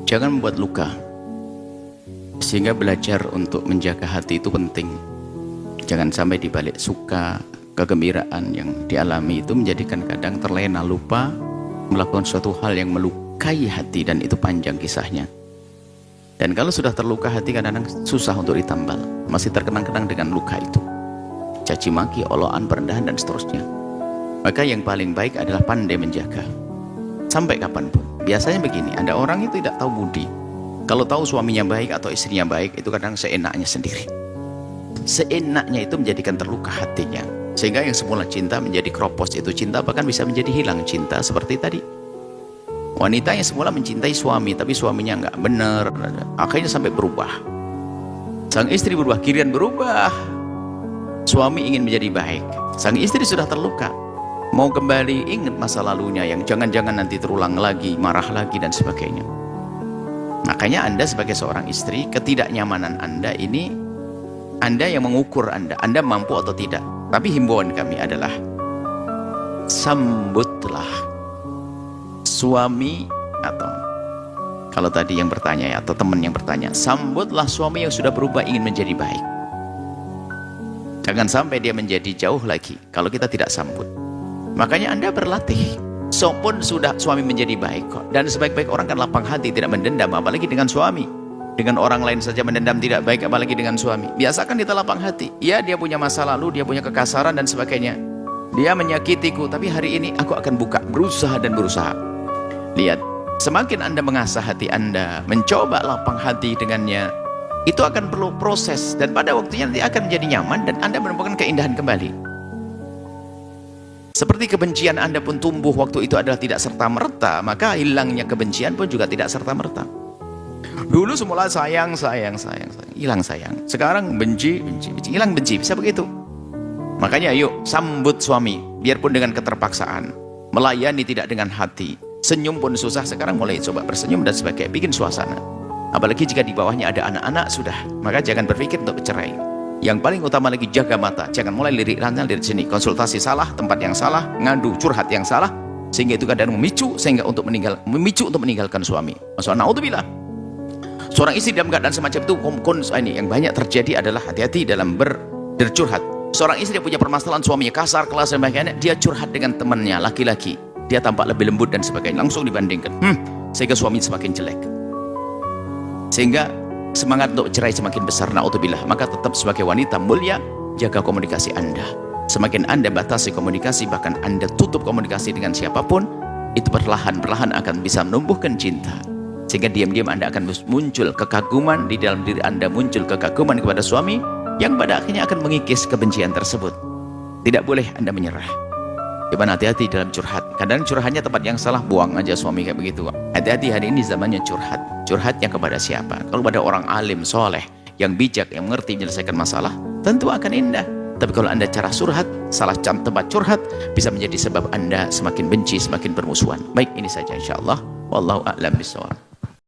Jangan membuat luka. Sehingga belajar untuk menjaga hati itu penting. Jangan sampai dibalik suka, kegembiraan yang dialami itu menjadikan kadang terlena, lupa melakukan suatu hal yang melukai hati, dan itu panjang kisahnya. Dan kalau sudah terluka hati, kadang-kadang susah untuk ditambal, masih terkenang-kenang dengan luka itu, caci maki, olokan, perendahan, dan seterusnya. Maka yang paling baik adalah pandai menjaga sampai kapanpun. Biasanya begini, ada orang itu tidak tahu budi. Kalau tahu suaminya baik atau istrinya baik, itu kadang seenaknya sendiri. Seenaknya itu menjadikan terluka hatinya, sehingga yang semula cinta menjadi keropos itu cinta, bahkan bisa menjadi hilang cinta. Seperti tadi, wanita yang semula mencintai suami, tapi suaminya nggak benar, akhirnya sampai berubah. Sang istri berubah, kirian berubah. Suami ingin menjadi baik, sang istri sudah terluka, mau kembali ingat masa lalunya yang jangan-jangan nanti terulang lagi, marah lagi, dan sebagainya. Makanya Anda sebagai seorang istri, ketidaknyamanan Anda ini, Anda yang mengukur Anda mampu atau tidak. Tapi himbauan kami adalah, sambutlah suami, atau kalau tadi yang bertanya ya, atau teman yang bertanya, sambutlah suami yang sudah berubah ingin menjadi baik. Jangan sampai dia menjadi jauh lagi kalau kita tidak sambut. Makanya Anda berlatih. Sopun sudah suami menjadi baik kok. Dan sebaik-baik orang kan lapang hati, tidak mendendam, apalagi dengan suami. Dengan orang lain saja mendendam tidak baik, apalagi dengan suami. Biasakan kita lapang hati. Ya, dia punya masa lalu, dia punya kekasaran dan sebagainya. Dia menyakitiku, tapi hari ini aku akan buka, berusaha dan berusaha. Lihat, semakin Anda mengasah hati Anda, mencoba lapang hati dengannya, itu akan perlu proses, dan pada waktunya nanti akan menjadi nyaman dan Anda menemukan keindahan kembali. Seperti kebencian Anda pun tumbuh waktu itu adalah tidak serta-merta, maka hilangnya kebencian pun juga tidak serta-merta. Dulu semula sayang, hilang sayang. Sekarang benci, hilang benci, bisa begitu. Makanya yuk sambut suami, biarpun dengan keterpaksaan. Melayani tidak dengan hati. Senyum pun susah, sekarang mulai coba bersenyum dan sebagainya, bikin suasana. Apalagi jika di bawahnya ada anak-anak sudah, maka jangan berpikir untuk bercerai. Yang paling utama lagi, jaga mata, jangan mulai lirik sana lirik sini, konsultasi salah, tempat yang salah, ngadu curhat yang salah, sehingga itu kadang memicu untuk meninggalkan suami. Maksudnya naudzubillah. Seorang istri dalam keadaan semacam itu, ini yang banyak terjadi adalah hati-hati dalam bercurhat. Seorang istri yang punya permasalahan, suaminya kasar, kelas dan sebagainya, dia curhat dengan temannya laki-laki, dia tampak lebih lembut dan sebagainya, langsung dibandingkan, sehingga suami semakin jelek, sehingga semangat untuk cerai semakin besar. Naudzubillah. Maka tetap sebagai wanita mulia, jaga komunikasi Anda. Semakin Anda batasi komunikasi, bahkan Anda tutup komunikasi dengan siapapun, itu perlahan-perlahan akan bisa menumbuhkan cinta, sehingga diam-diam Anda akan muncul kekaguman di dalam diri Anda, muncul kekaguman kepada suami yang pada akhirnya akan mengikis kebencian tersebut. Tidak boleh Anda menyerah. Cuman hati-hati dalam curhat. Kadang curhatnya tempat yang salah, buang aja suami kayak begitu. Hati-hati, hari ini zamannya curhat. Curhatnya kepada siapa? Kalau pada orang alim, soleh, yang bijak, yang mengerti menyelesaikan masalah, tentu akan indah. Tapi kalau Anda cara curhat, salah tempat curhat, bisa menjadi sebab Anda semakin benci, semakin bermusuhan. Baik, ini saja insya Allah. Wallahu a'lam bishawab.